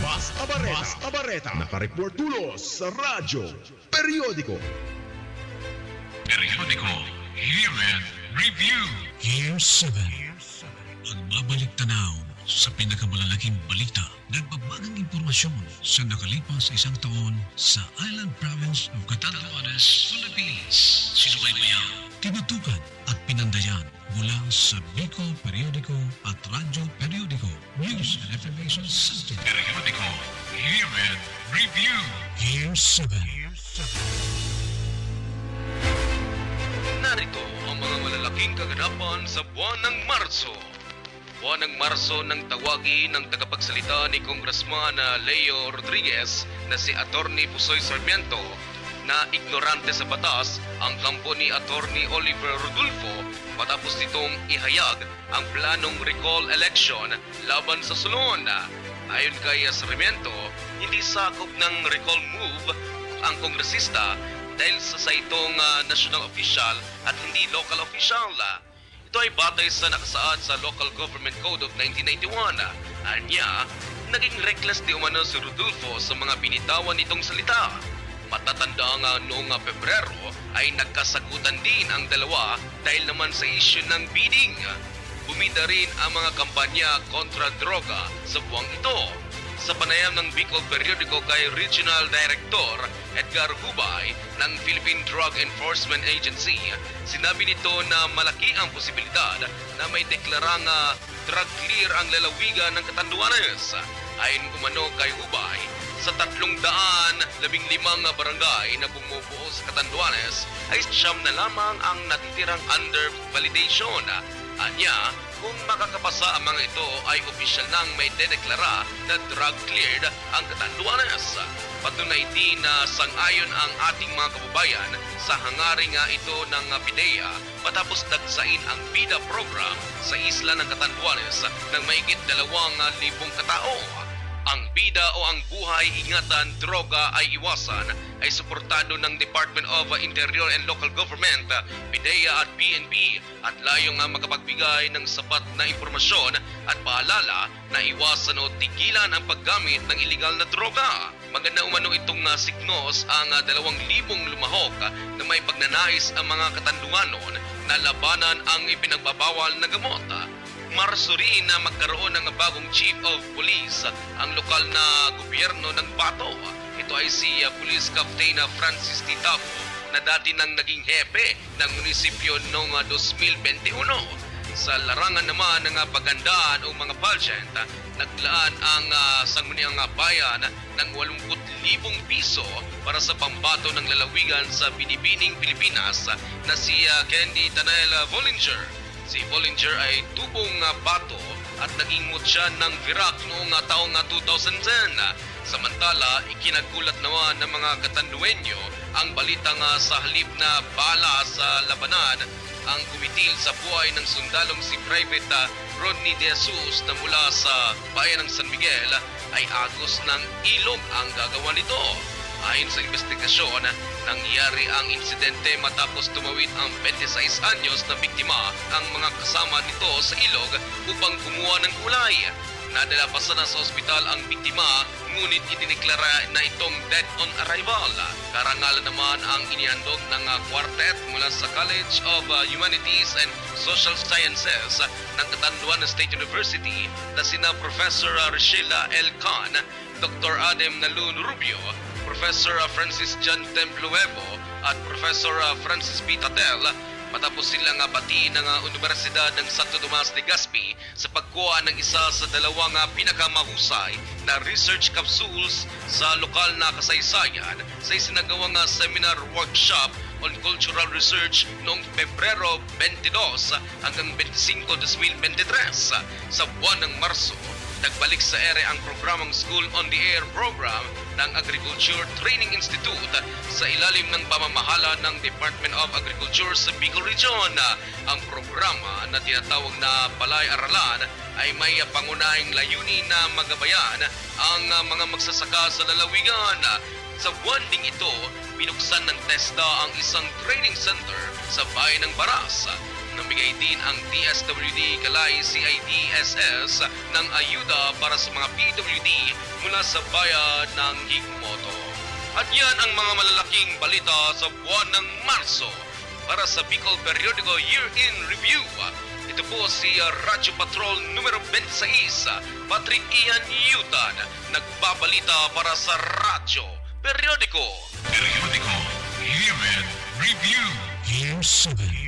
Basta Bareta. Nakareport tulos sa radyo, periodiko. Hear and Review. Year 7. Pagbabalik tanaw sa pinakamalalaking balita, nagbabagang impormasyon sa nakalipas isang taon sa Island Province of Catanduanes, Philippines. Sinubaybayan, tinutukan at pinandayan mula sa Bicol Periodico at Radyo Periodico News and Information Center. Periodico, Hear and Review. Year 7. Narito ang mga malalaking kaganapan sa buwan ng Marso. Buwan ng Marso nang tawagin ng tagapagsalita ni Congressman Leo Rodriguez na si Attorney Pusoy Sarmiento na ignorante sa batas ang kampo ni Attorney Oliver Rodulfo matapos nitong ihayag ang planong recall election laban sa Solon. Ayon kay Sarmiento, hindi sakop ng recall move ang kongresista dahil sa saitong national official at hindi local official. Ito ay batay sa nakasaad sa Local Government Code of 1991. Anya, naging reckless di umano si Rodulfo sa mga binitawan nitong salita. Matatanda nga noong Pebrero ay nagkasagutan din ang dalawa dahil naman sa issue ng bidding. Bumida rin ang mga kampanya kontra droga sa buwang ito. Sa panayam ng Bicol Periodico kay Regional Director Edgar Hubay ng Philippine Drug Enforcement Agency, sinabi nito na malaki ang posibilidad na may deklarang drug clear ang lalawigan ng Catanduanes. Ayon kumano kay Hubay, sa 315 barangay na bumubuo sa Catanduanes ay siyam na lamang ang natitirang under validation. Anya, kung makakapasa ang mga ito ay opisyal nang may dedeklara na drug cleared ang Catanduanes. Patunay din na sang-ayon ang ating mga kababayan sa hangaring ito ng PIDEA matapos dagsain ang BIDA program sa isla ng Catanduanes ng mahigit 2,000 katao. Ang BIDA o ang Buhay, Ingatan, Droga ay Iwasan ay suportado ng Department of Interior and Local Government, PIDEA at PNP at layong makapagbigay ng sapat na impormasyon at paalala na iwasan o tigilan ang paggamit ng iligal na droga. Maganda umano itong signos ang 2,000 lumahok na may pagnanais ang mga Katanduanon na labanan ang ipinagbabawal na gamot. Marso rin na magkaroon ng bagong Chief of Police ang lokal na gobyerno ng Bato. Ito ay si Police Captain Francis Titapo na dati nang naging hepe ng munisipyo noong 2021. Sa larangan naman ng pagandaan o mga pageant, naglaan ang sangguniang bayan ng 80,000 piso para sa pambato ng lalawigan sa Binibining Pilipinas na si Candy Tanael Vollinger. Si Vollinger ay tubong bato at naging mutya ng Virac noong taong 2010. Samantala, ikinagulat naman ng mga Katandueño ang balitang sa halip na bala sa labanan ang kumitil sa buhay ng sundalong si Private Rodney De Jesus na mula sa bayan ng San Miguel ay agos ng ilog ang gagawa nito. Ayon sa investigasyon, nangyari ang insidente matapos tumawid ang 26 anyos na biktima ang mga kasama nito sa ilog upang kumuha ng kulay. Nadala pa sana sa ospital ang biktima ngunit idineklara na itong dead on arrival. Karangalan naman ang inihandog ng quartet mula sa College of Humanities and Social Sciences ng Catanduanes State University na sina Professor Richella L. Khan, Dr. Adem Nalun Rubio, Professor Francis John Templuevo at Professor Francis P. Tatel matapos silang batiin ng Universidad ng Santo Tomas de Gaspi sa pagkuha ng isa sa dalawang pinakamahusay na research capsules sa lokal na kasaysayan sa isinagawang seminar workshop on cultural research noong Pebrero 22 hanggang 25, 2023 sa buwan ng Marso. Nagbalik sa ere ang programang School on the Air program ng Agriculture Training Institute sa ilalim ng pamamahala ng Department of Agriculture sa Bicol Region. Ang programa na tinatawag na Palay-Aralan ay may pangunahing layunin na magabayan ang mga magsasaka sa lalawigan. Sa buwan ding ito, binuksan ng TESDA ang isang training center sa bayan ng Baras. Namigay din ang DSWD kalay CIDSS ng ayuda para sa mga PWD mula sa bayan ng Higmoto. At yan ang mga malalaking balita sa buwan ng Marso. Para sa Bicol Periodico Year in Review, ito po si Radyo Patrol numero 26, Patrick Ian Yutan, nagbabalita para sa Radyo Periodico. Periodico Year in Review. Year 7.